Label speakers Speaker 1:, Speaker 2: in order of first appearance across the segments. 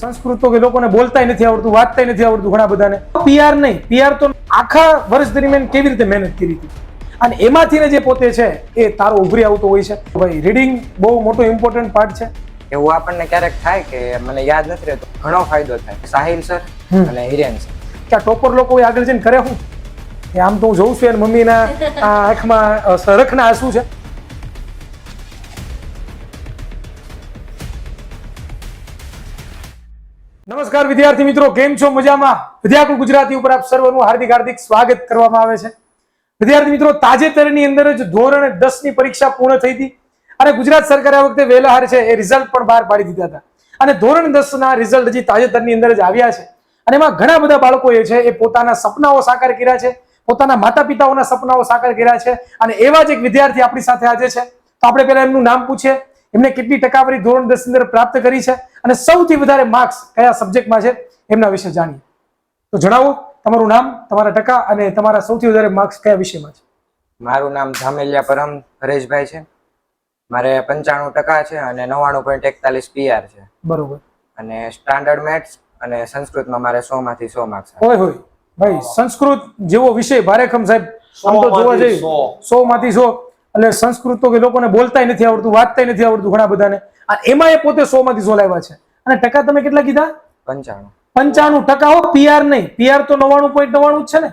Speaker 1: સંસ્કૃત તો કે લોકોને બોલતાય નથી આવડતું, વાંચતાય નથી આવડતું ઘણા બધાને. પીઆર નહીં, પીઆર તો આખા વર્ષ દરમિયાન કેવી રીતે મહેનત કરી હતી અને એમાંથી જે પોતે છે એ તારો ઉભરી આવતો હોય છે. ભાઈ રીડિંગ બહુ મોટો ઇમ્પોર્ટન્ટ પાર્ટ છે.
Speaker 2: એવું આપણને ક્યારેક થાય કે મને યાદ નથી રહેતું, ઘણો ફાયદો થાય. સાહિલ સર અને હિરેન સર
Speaker 1: કે આ ટોપર લોકો આગળ જઈને કરે હું એ આમ તો હું જોઉં છું અને મમ્મીના આંખમાં સરખના આંસુ છે. નમસ્કાર વિદ્યાર્થી મિત્રો, કેમ છો? મજામાં? વિદ્યાકુલ ગુજરાતી ઉપર આપ સર્વનું હાર્દિક સ્વાગત કરવામાં આવે છે. વિદ્યાર્થી મિત્રો, તાજેતરની અંદર જ ધોરણ 10 ની પરીક્ષા પૂર્ણ થઈ હતી અને ગુજરાત સરકારે આ વખતે વહેલા હાર છે એ રિઝલ્ટ પણ બહાર પાડી દીધા હતા અને ધોરણ 10 ના રિઝલ્ટ હજી તાજેતરની અંદર જ આવ્યા છે અને એમાં ઘણા બધા બાળકો એ છે એ પોતાના સપનાઓ સાકાર કર્યા છે, પોતાના માતા પિતાઓના સપનાઓ સાકાર કર્યા છે અને એવા જ એક વિદ્યાર્થી આપણી સાથે આજે છે. તો આપણે પહેલા એમનું નામ પૂછીએ, એમને કેટલી ટકાવારી ધોરણ 10 ની અંદર પ્રાપ્ત કરી છે અને સૌથી વધારે માર્ક્સ કયા સબ્જેક્ટમાં છે એમના વિશે જાણીએ. તો જણાવો તમારું નામ, તમારા ટકા અને તમારા સૌથી વધારે માર્ક્સ કયા વિષયમાં છે.
Speaker 2: મારું નામ ધામેલિયા પરમ હરેશભાઈ છે. મારે 95% છે અને 99.41 પીઆર છે.
Speaker 1: બરોબર.
Speaker 2: અને સ્ટાન્ડર્ડ મેથ્સ અને સંસ્કૃતમાં મારે 100 માંથી 100 માર્ક્સ
Speaker 1: હોય હોય ભાઈ, સંસ્કૃત જેવો વિષય ભારેખમ સાહેબ, આમ તો જોવા જઈએ 100 માંથી 100 એટલે સંસ્કૃત તો કે લોકોને બોલતાય નથી આવડતું, વાંચતાય નથી આવડતું ઘણા બધાને અને એમાં એ પોતે 100 માંથી 100 લાવ્યા છે. અને ટકા તમે કેટલા કીધા? 95% હો, પીઆર નહીં. પીઆર તો 99.99 છે ને,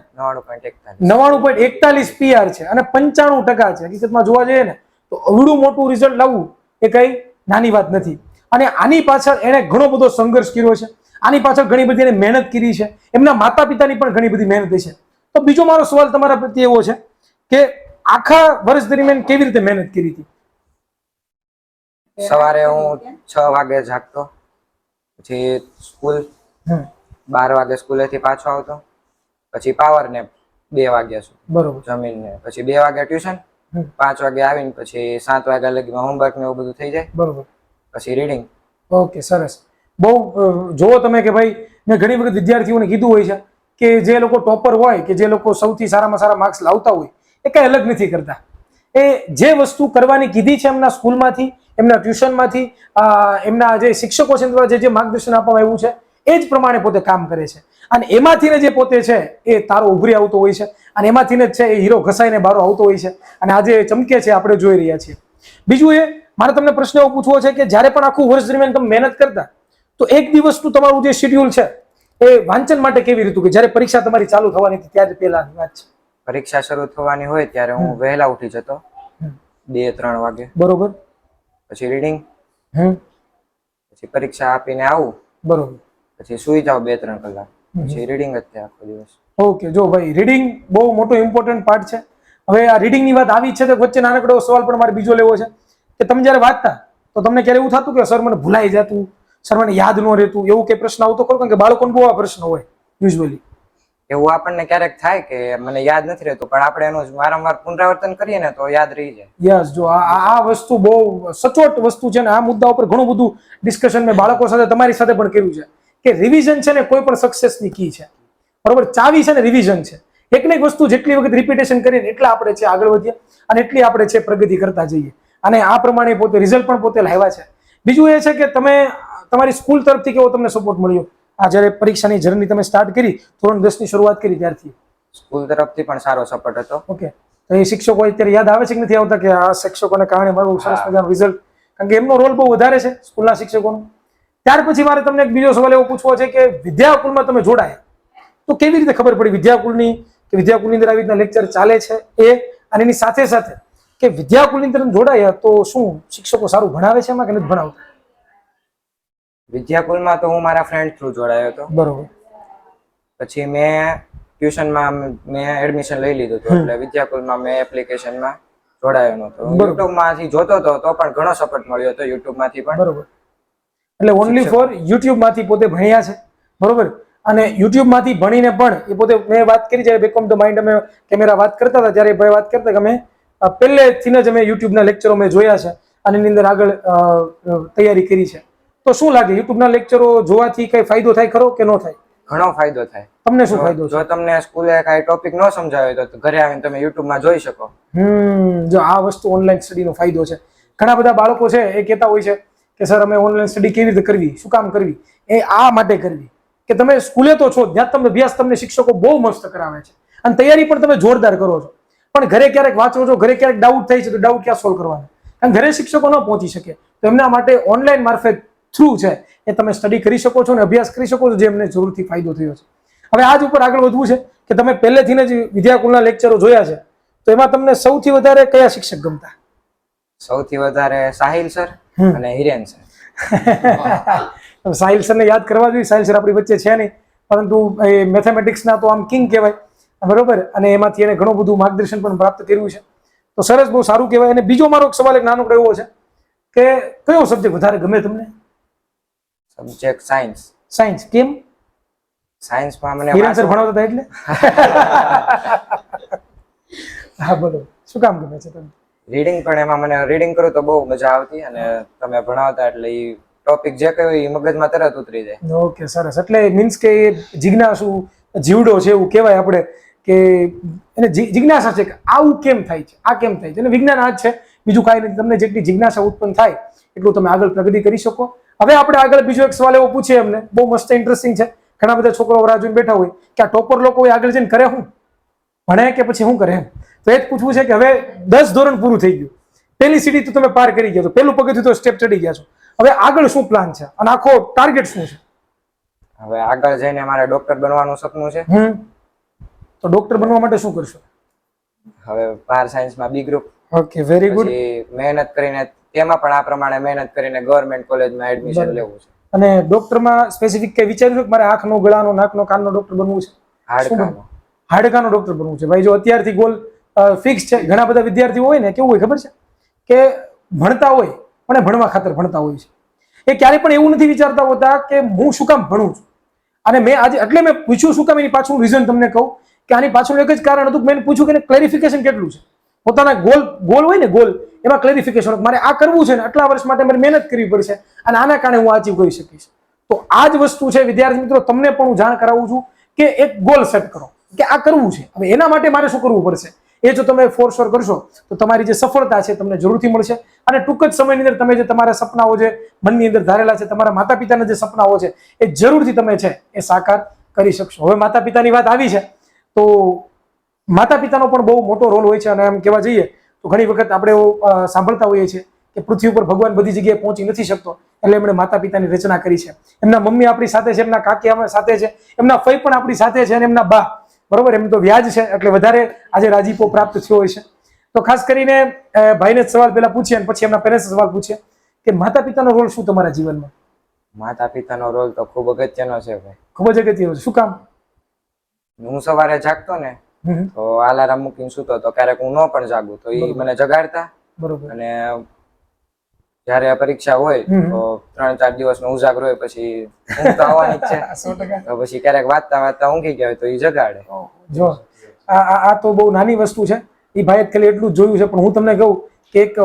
Speaker 1: 99.41 પીઆર છે અને 95% છે. હકીકતમાં જોવા જઈએ ને તો અવડું મોટું રિઝલ્ટ લાવવું એ કઈ નાની વાત નથી અને આની પાછળ એને ઘણો બધો સંઘર્ષ કર્યો છે. આની પાછળ ઘણી બધી એને મહેનત કરી છે, એમના માતા પિતાની પણ ઘણી બધી મહેનત છે. તો બીજો મારો સવાલ તમારા પ્રત્યે એવો છે કે આખા વર્ષ દરમિયાન કેવી રીતે મહેનત કરી હતી?
Speaker 2: સવારે હું 6 વાગે જાગતો, પછી સ્કૂલ 12 વાગે સ્કૂલેથી પાછો આવતો, પછી પાવર નેપ 2 વાગ્યા સુધી
Speaker 1: બરોબર
Speaker 2: જમીને, પછી 2 વાગે ટ્યુશન, 5 વાગે આવીને પછી 7 વાગ્યા લગીમાં હોમવર્ક ને એવું બધું થઈ જાય.
Speaker 1: બરોબર.
Speaker 2: પછી રીડિંગ.
Speaker 1: ઓકે, સરસ. બહુ જોવો તમે કે ભાઈ મેં ઘણી વખત વિદ્યાર્થીઓને કીધું હોય છે કે જે લોકો ટોપર હોય કે જે લોકો સૌથી સારામાં સારા માર્ક્સ લાવતા હોય એ કઈ અલગ નથી કરતા. એ જે વસ્તુ કરવાની કીધી છે એમના સ્કૂલમાંથી, એમના ટ્યુશનમાંથી, એમના જે શિક્ષકો છે દ્વારા જે માર્ગદર્શન આપવામાં આવ્યું છે એ જ પ્રમાણે પોતે કામ કરે છે અને એમાંથી જે પોતે છે એ તારો ઉભરી આવતો હોય છે અને એમાંથી જ છે એ હીરો ઘસાઈને બારો આવતો હોય છે અને આજે ચમકે છે આપણે જોઈ રહ્યા છીએ. બીજું એ મારે તમને પ્રશ્ન એવો પૂછવો છે કે જ્યારે પણ આખું વર્ષ દરમિયાન તમે મહેનત કરતા તો એક દિવસનું તમારું જે શેડ્યુલ છે એ વાંચન માટે કેવી રીતું કે જ્યારે પરીક્ષા તમારી ચાલુ થવાની હતી ત્યારે પહેલાની વાત છે?
Speaker 2: પરીક્ષા શરૂ થવાની હોય ત્યારે હું વહેલા ઉઠી જતો 2-3 વાગે.
Speaker 1: બરોબર.
Speaker 2: પછી રીડિંગ, પછી પરીક્ષા આપીને આવું.
Speaker 1: બરોબર.
Speaker 2: પછી સુઈ જાવ 2-3 કલાક, પછી રીડિંગ જ થાય આખો દિવસ.
Speaker 1: ઓકે, જો ભાઈ રીડિંગ બહુ મોટો ઇમ્પોર્ટન્ટ પાર્ટ છે. હવે આ રીડિંગ ની વાત આવી છે તો વચ્ચે નાનકડો સવાલ પણ મારે બીજો લેવો છે કે તમે જયારે વાંચતા તો તમને ક્યારે એવું થતું કે સર મને ભૂલાઈ જતું, સર મને યાદ ન રહેતું, એવું કઈ પ્રશ્ન આવતો ખરો? કારણ કે બાળકોને બહુ આ પ્રશ્ન હોય યુઝ્યુઅલી.
Speaker 2: એવું આપણને ક્યારેક થાય કે મને યાદ નથી રહેતું, પણ આપણે એનું વારંવાર પુનરાવર્તન કરીએ ને તો યાદ રહી જાય.
Speaker 1: યસ, જો આ વસ્તુ બહુ સચોટ વસ્તુ છે ને આ મુદ્દા ઉપર ઘણું બધું ડિસ્કશન મેં બાળકો સાથે, તમારી સાથે પણ કર્યું છે કે રિવિઝન છે ને કોઈ પણ સક્સેસની કી છે. બરોબર, ચાવી છે ને રિવિઝન છે. એક ને એક વસ્તુ જેટલી વખત રિપીટેશન કરીએ એટલા આપણે છે આગળ વધીએ અને એટલી આપણે છે પ્રગતિ કરતા જઈએ અને આ પ્રમાણે પોતે રિઝલ્ટ પણ પોતે લાવ્યા છે. બીજું એ છે કે તમે તમારી સ્કૂલ તરફથી કેવો તમને સપોર્ટ મળ્યો આ જ્યારે પરીક્ષાની જર્ની તમે સ્ટાર્ટ કરી, ધોરણ 10 ની શરૂઆત કરી ત્યારથી?
Speaker 2: સ્કૂલ તરફથી પણ સારો સપોર્ટ હતો.
Speaker 1: ઓકે, તો એ શિક્ષકો અત્યારે યાદ આવે છે કે નથી આવતા કે આ શિક્ષકોને કારણે મારું સરસ મજાનું રિઝલ્ટ? કારણ કે એમનો રોલ બહુ વધારે છે સ્કૂલના શિક્ષકોનો. ત્યાર પછી મારે તમને એક બીજો સવાલ એવો પૂછવો છે કે વિદ્યાકુલમાં તમે જોડાયા તો કેવી રીતે ખબર પડી વિદ્યાકુલની કે વિદ્યાકુલની અંદર આવી રીતના લેક્ચર ચાલે છે એ, અને એની સાથે સાથે કે વિદ્યાકુલની અંદર જોડાયા તો શું શિક્ષકો સારું ભણાવે છે એમાં કે નથી ભણાવતા?
Speaker 2: વિદ્યાકુલમાં તો હું મારા ફ્રેન્ડ થ્રુ જોડાયો હતો.
Speaker 1: બરોબર.
Speaker 2: પછી મેં ટ્યુશનમાં મેં એડમિશન લઈ લીધું હતું એટલે વિદ્યાકુલમાં મેં એપ્લિકેશનમાં જોડાયો નહોતો. યુટ્યુબમાંથી જોતો હતો તો પણ ઘણો સપોર્ટ મળ્યો હતો યુટ્યુબમાંથી પણ.
Speaker 1: બરોબર. એટલે ઓનલી ફોર યુટ્યુબમાંથી પોતે ભણ્યા છે. બરોબર. અને યુટ્યુબમાંથી ભણીને પણ એ પોતે, મેં વાત કરી જ્યારે બેક ઓફ ધ માઇન્ડ અમે કેમેરા વાત કરતા હતા ત્યારે ભાઈ વાત કરતા કે અમે પહેલેથી જ અમે યુટ્યુબના લેક્ચરો મેં જોયા છે અને એની અંદર આગળ તૈયારી કરી છે. તો શું લાગે યુટ્યુબના લેક્ચરો જોવાથી કઈ ફાયદો થાય ખરો કે ન થાય?
Speaker 2: ઘણો ફાયદો થાય.
Speaker 1: તમને શું ફાયદો?
Speaker 2: જો તમને સ્કૂલે કઈ ટોપિક ન સમજાવ્યો તો ઘરે આવીને તમે યુટ્યુબમાં જોઈ શકો.
Speaker 1: જો આ વસ્તુ ઓનલાઈન સ્ટડીનો ફાયદો છે. ઘણા બધા બાળકો છે એ કહેતા હોય છે કે સર અમે ઓનલાઈન સ્ટડી કેવી રીતે કરવી, શું કામ કરવી? એ આ માટે કરવી કે તમે સ્કૂલે તો છો જ્યાં તમે અભ્યાસ તમને શિક્ષકો બહુ મસ્ત કરાવે છે અને તૈયારી પણ તમે જોરદાર કરો છો, પણ ઘરે ક્યારેક વાંચો છો, ઘરે ક્યારેક ડાઉટ થાય છે તો ડાઉટ ક્યાં સોલ્વ કરવાના, અને ઘરે શિક્ષકો ન પહોંચી શકે તો એમના માટે ઓનલાઈન મારફત થ્રુ છે એ તમે સ્ટડી કરી શકો છો અને અભ્યાસ કરી શકો છો, જે એમને જરૂરથી ફાયદો થયો છે. હવે આજ ઉપર આગળ વધવું છે કે તમે પહેલેથી જ વિદ્યાકુલના લેક્ચરો જોયા છે, તો એમાં તમને સૌથી વધારે કયા શિક્ષક ગમતા?
Speaker 2: સૌથી વધારે સાહિલ સર અને હિરેન સર.
Speaker 1: સાહિલ સરને યાદ કરવા જોઈએ. સાહિલ સર આપણી વચ્ચે છે નહીં, પરંતુ એ મેથેમેટિક્સના તો આમ કિંગ કહેવાય, બરોબર, અને એમાંથી એને ઘણું બધું માર્ગદર્શન પણ પ્રાપ્ત કર્યું છે, તો સરસ, બહુ સારું કહેવાય. અને બીજો મારો સવાલ એક નાનો એવો છે કે કયો સબ્જેક્ટ વધારે ગમે તમને?
Speaker 2: Subject science.
Speaker 1: સાયન્સ. કેમ?
Speaker 2: સાયન્સમાં મને
Speaker 1: હિરેન સર ભણાવતા હતા એટલે? હા, બોલો, શું કામ ગમે છે તમને?
Speaker 2: રીડિંગ પણ એમાં મને રીડિંગ કરું તો બહુ મજા આવતી, અને તમે ભણાવતા એટલે એ ટોપિક જે કહ્યું એ મગજમાં તરત ઉતરી જાય.
Speaker 1: ઓકે, સરસ. એટલે મીન્સ કે એ જિજ્ઞાસુ જીવડો છે એવું કહેવાય આપણે, કે એને જિજ્ઞાસા છે કે આવું કેમ થાય છે, આ કેમ થાય છે, અને વિજ્ઞાન આ જ છે, બીજું કાંઈ નથી. તમને જેટલી જિજ્ઞાસા ઉત્પન્ન થાય એટલું તમે આગળ પ્રગતિ કરી શકો. હવે આપણે આગળ બીજો એક સવાલ એવો પૂછીએ એમને, બહુ મસ્ત ઇન્ટરેસ્ટિંગ છે. ઘણા બધા છોકરાઓ રાહ જોઈને બેઠા હોય કે આ ટોપર લોકો આગળ જઈને કરે શું, ભણે કે પછી શું કરે એમ. તો એ જ પૂછવું છે કે હવે 10 ધોરણ પૂરું થઈ ગયું, પહેલી સીડી તો તમે પાર કરી ગયા છો, પહેલું પગથિયું તો સ્ટેપ ચડી ગયા છો, હવે આગળ શું પ્લાન છે અને આખો ટાર્ગેટ શું છે?
Speaker 2: હવે આગળ જઈને મારે ડોક્ટર બનવાનું સપનું છે.
Speaker 1: તો ડોક્ટર બનવા માટે શું કરશો?
Speaker 2: હવે બાર સાયન્સમાં B group.
Speaker 1: Okay, very good.
Speaker 2: મહેનત કરીને તેમાં પણ આ પ્રમાણે મહેનત કરીને ગવર્મેન્ટ કોલેજમાં એડમિશન લેવું છે.
Speaker 1: અને ડોક્ટરમાં સ્પેસિફિક કઈ વિચાર્યું છે કે મારે આંખનો, ગળાનો, નાકનો, કાનનો ડોક્ટર બનવું છે?
Speaker 2: હાડકાનો.
Speaker 1: હાડકાનો ડોક્ટર બનવું છે. ભાઈ, જો અત્યારથી ગોલ ફિક્સ છે. ઘણા બધા વિદ્યાર્થીઓ હોય ને, કેવું હોય ખબર છે કે ભણતા હોય પણ ભણવા ખાતર ભણતા હોય છે. એ ક્યારેય પણ એવું નથી વિચારતા હોતા કે હું શું કામ ભણું છું. અને મેં આજે એટલે મેં પૂછ્યું શું કામ, એની પાછળનું રીઝન તમને કહું કે આની પાછળનું એક જ કારણ હતું કે મેં પૂછ્યું કે ક્લેરિફિકેશન કેટલું છે. પોતાના ગોલ હોય ને, ગોલ, એમાં ક્લેરિફિકેશન મારે આ કરવું છે ને આટલા વર્ષ માટે મારે મહેનત કરવી પડશે અને આના કારણે હું અચીવ કરી શકીશ. તો આ જ વસ્તુ છે વિદ્યાર્થી મિત્રો, તમને પણ હું જાણ કરાવું છું કે એક ગોલ સેટ કરો કે આ કરવું છે. હવે એના માટે મારે શું કરવું પડશે, એ જો તમે ફોર્સ કરશો તો તમારી જે સફળતા છે તમને જરૂરથી મળશે. અને ટૂંક જ સમયની અંદર તમે જે તમારા સપનાઓ જે મનની અંદર ધારેલા છે, તમારા માતા પિતાના જે સપનાઓ છે, એ જરૂરથી તમે છે એ સાકાર કરી શકશો. હવે માતા પિતાની વાત આવી છે તો માતા પિતાનો પણ બહુ મોટો રોલ હોય છે. અને એમ કહેવા જઈએ તો ઘણી વખત આપણે સાંભળતા હોઈએ છીએ કે પૃથ્વી ઉપર ભગવાન બધી જગ્યાએ પહોંચી નથી શકતો, એટલે એમણે માતા પિતાની રચના કરી છે. એમના મમ્મી આપણી સાથે છે, એમના કાકી આપણી સાથે છે, એમના ફઈ પણ આપણી સાથે છે, અને એમના બા, બરોબર, એમ તો વ્યાજ છે એટલે વધારે આજે રાજીપો પ્રાપ્ત થયો હોય છે. તો ખાસ કરીને ભાઈને જ સવાલ પહેલા પૂછીએ અને પછી એમના પેરેન્ટ્સ સવાલ પૂછીએ કે માતા પિતાનો રોલ શું તમારા જીવનમાં?
Speaker 2: માતા પિતાનો રોલ તો ખૂબ અગત્યનો છે ભાઈ.
Speaker 1: ખૂબ જ અગત્યનો છે. શું કામ?
Speaker 2: હું સવારે જાગતો ને તો અલાર્મ મૂકીને સૂતો તો ક્યારેક હું ન પણ જાગું તો એ મને જગાડતા.
Speaker 1: બરોબર.
Speaker 2: અને જયારે પરીક્ષા હોય તો 3-4 દિવસનો ઉજાગરો હોય, પછી ઊંઘ તો આવવાની જ છે.
Speaker 1: 100%.
Speaker 2: તો પછી ક્યારેક વાંચતા ઊંઘી ગયા હોય તો એ જગાડે.
Speaker 1: જો આ તો બહુ નાની વસ્તુ છે. એ ભાઈ ખાલી એટલું જ જોયું છે, પણ હું તમને કહું કે એક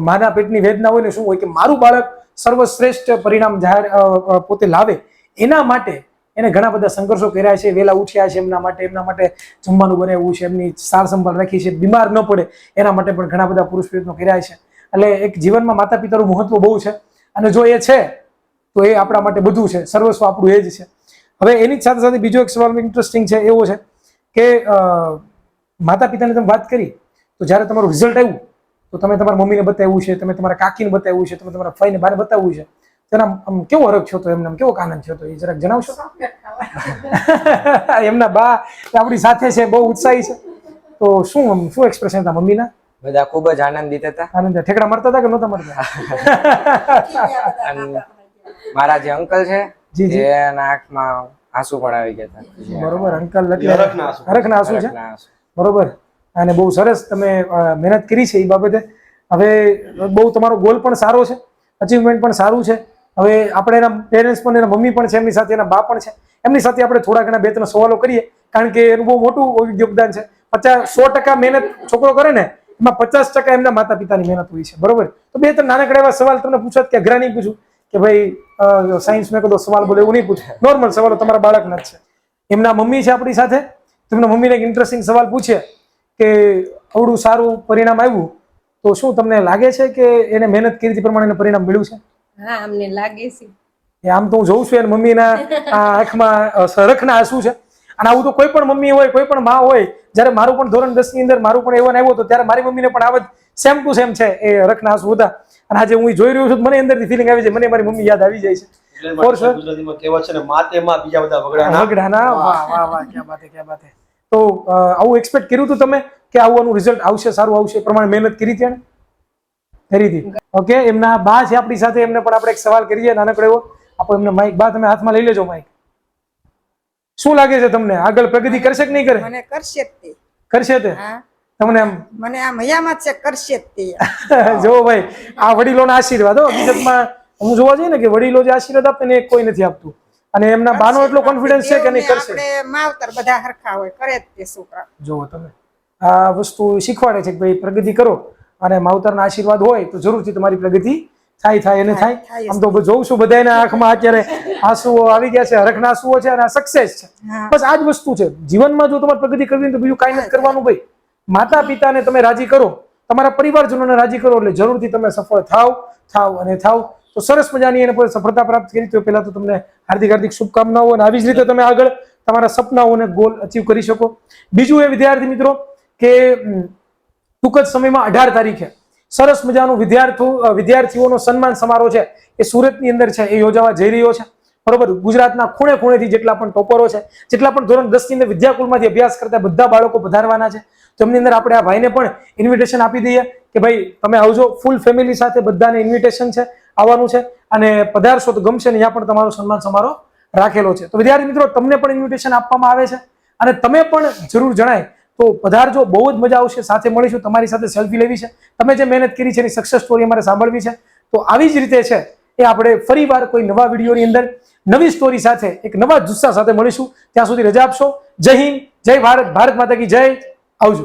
Speaker 1: માના પેટની વેદના હોય ને, શું હોય કે મારું બાળક સર્વશ્રેષ્ઠ પરિણામ જાહેર પોતે લાવે, એના માટે એને ઘણા બધા સંઘર્ષો કર્યા છે, વહેલા ઉઠ્યા છે એમના માટે જમવાનું બનાવ્યું છે, એમની સાર સંભાળ રાખી છે, બીમાર ન પડે એના માટે પણ ઘણા બધા પુરુષ પ્રયત્નો કર્યા છે. એટલે એક જીવનમાં માતા પિતાનું મહત્વ બહુ છે, અને જો એ છે તો એ આપણા માટે બધું છે, સર્વસ્વ આપણું એ જ છે. હવે એની જ સાથે સાથે બીજો એક સવાલ ઇન્ટરેસ્ટિંગ છે, એવો છે કે માતા પિતાની તમે વાત કરી તો જ્યારે તમારું રિઝલ્ટ આવ્યું તો તમે તમારા મમ્મીને બતાવ્યું છે, તમે તમારા કાકીને બતાવ્યું છે, તમે તમારા ફઈને બારે બતાવ્યું છે, તેના આમ કેવો હરખ થયો તો, એમને કેવો આનંદ થયો તો, એ જરાક જણાવશો? એમના બા આપણી સાથે છે, બહુ ઉત્સાહી છે, તો શું એક્સપ્રેશન હતા મમ્મીના?
Speaker 2: બધા ખૂબ જ આનંદિત હતા.
Speaker 1: આનંદ. ઠેકડા મારતા હતા કે નહોતા મારતા?
Speaker 2: મારા જે અંકલ છે એના આંખમાં આંસુ પણ આવી ગયા હતા.
Speaker 1: બરોબર. અંકલ એટલે હરખના આંસુ છે, બરોબર. અને બહુ સરસ તમે મહેનત કરી છે એ બાબતે. હવે બહુ તમારો ગોલ પણ સારો છે, અચીવમેન્ટ પણ સારું છે. હવે આપણે એના પેરેન્ટ્સ પણ, એના મમ્મી પણ છે, એમની સાથે એના બા પણ છે, એમની સાથે આપણે થોડા ઘણા 2-3 સવાલો કરીએ, કારણ કે એનું બહુ મોટું યોગદાન છે. 100% મહેનત છોકરો કરે ને, એમાં 50% એમના માતા પિતાની મહેનત હોય છે, બરોબર. તો 2-3 નાનકડા એવા સવાલ તમને પૂછત કે અઘરા નહીં પૂછું કે ભાઈ સાયન્સ મેં કદો સવાલ બોલે એવું નહીં પૂછે, નોર્મલ સવાલો તમારા બાળકના જ છે. એમના મમ્મી છે આપણી સાથે, તેમના મમ્મીને એક ઇન્ટરેસ્ટિંગ સવાલ પૂછે કે આવડું સારું પરિણામ આવ્યું તો શું તમને લાગે છે કે એને મહેનત કરી પ્રમાણે પરિણામ મળ્યું છે?
Speaker 3: હા, અમને લાગે છે.
Speaker 1: એ આમ તો હું જોઉં છું એને મમ્મીના આંખમાં રખના આંસુ છે. અને આવું તો કોઈ પણ મમ્મી હોય, કોઈ પણ માં હોય, જ્યારે મારું પણ ધોરણ 10 ની અંદર મારું પણ એવન આવ્યો હતો ત્યારે મારી મમ્મીને પણ આવા સેમ ટુ સેમ છે એ રખના આંસુ હતા. અને આજે હું જોઈ રહ્યો છું મને અંદરથી ફિલિંગ આવી જાય, મને મારી મમ્મી યાદ આવી જાય છે.
Speaker 3: ગુજરાતીમાં કહેવત છે ને, માતેમાં બીજા બધા
Speaker 1: વગડાના. વાહ વાહ વાહ, ક્યાં બાત હે, ક્યાં બાત હે. તો આવું એક્સપેક્ટ કર્યું હતું તમે કે આવું રિઝલ્ટ આવશે, સારું આવશે, પ્રમાણે મહેનત કરી હતી એને? કરી હતી. ઓકે, એમના બા છે આપણી સાથે, એમને પણ આપણે એક સવાલ કરીએ નાનકડો એવો. આપો એમને માઇક. બા તમે હાથમાં લઈ લેજો માઇક. શું લાગે છે તમને, આગળ પ્રગતિ કરશે કે નહીં કરે?
Speaker 4: મને કરશે જ તે.
Speaker 1: કરશે તે? તમને આમ
Speaker 4: મને આમ હયામાં જ છે, કરશે જ તે.
Speaker 1: જો ભાઈ, આ વડીલોના આશીર્વાદ. હકીકતમાં હું જોવા જઈએ ને કે વડીલો જે આશીર્વાદ આપે ને એ કોઈ નથી આપતું. અને એમના બાનો એટલો કોન્ફિડન્સ છે કે નહીં કરશે.
Speaker 4: આપણે માવતર બધા હરખા હોય, કરે જ તે છોકરા.
Speaker 1: જુઓ તમે, આ વસ્તુ શીખવાડે છે કે ભાઈ પ્રગતિ કરો અને માવતરના આશીર્વાદ હોય તો જરૂરથી તમારી પ્રગતિ થાય અને થાય. આમ તો જોઉં છું બધાના આંખમાં અત્યારે આંસુઓ આવી ગયા છે, હરખના આંસુઓ છે અને આ સક્સેસ છે. બસ આ જ વસ્તુ છે જીવનમાં. જો તમારે પ્રગતિ કરવી તો બીજું કાંઈ નથી કરવાનું ભાઈ. માતા પિતાને તમે રાજી કરો, તમારા પરિવારજનોને રાજી કરો એટલે જરૂરથી તમે સફળ થાવ. તો સરસ મજાની એને સફળતા પ્રાપ્ત કરી. તો પહેલા તો તમને હાર્દિક હાર્દિક શુભકામનાઓ, અને આવી જ રીતે તમે આગળ તમારા સપનાઓને ગોલ અચીવ કરી શકો. બીજું એ વિદ્યાર્થી મિત્રો કે ટૂંક જ સમયમાં 18 તારીખે સરસ મજાનું વિદ્યાર્થીઓનો સન્માન સમારોહ છે એ સુરતની અંદર છે, એ યોજાવા જઈ રહ્યો છે. બરોબર, ગુજરાતના ખૂણે ખૂણેથી જેટલા પણ ટોપરો છે, જેટલા પણ ધોરણ 10 ની અંદર વિદ્યાકુલમાંથી અભ્યાસ કરતા બધા બાળકો પધારવાના છે. તો એમની અંદર આપણે આ ભાઈને પણ ઇન્વિટેશન આપી દઈએ કે ભાઈ તમે આવજો, ફૂલ ફેમિલી સાથે બધાને ઇન્વિટેશન છે, આવવાનું છે. અને પધારશો તો ગમશે ને, ત્યાં પણ તમારો સન્માન સમારોહ રાખેલો છે. તો વિદ્યાર્થી મિત્રો, તમને પણ ઇન્વિટેશન આપવામાં આવે છે અને તમે પણ જરૂર જણાય તો પધારજો. બહુ જ મજા આવશે. સાથે મળીશું, તમારી સાથે સેલ્ફી લેવી છે, તમે જે મહેનત કરી છે એની સક્સેસ સ્ટોરી અમારે સાંભળવી છે. તો આવી જ રીતે છે એ આપણે ફરીવાર કોઈ નવા વિડીયોની અંદર નવી સ્ટોરી સાથે એક નવા જુસ્સા સાથે મળીશું. ત્યાં સુધી રજા આપશો. જય હિન્દ, જય ભારત, ભારત માતા કી જય. આવજો.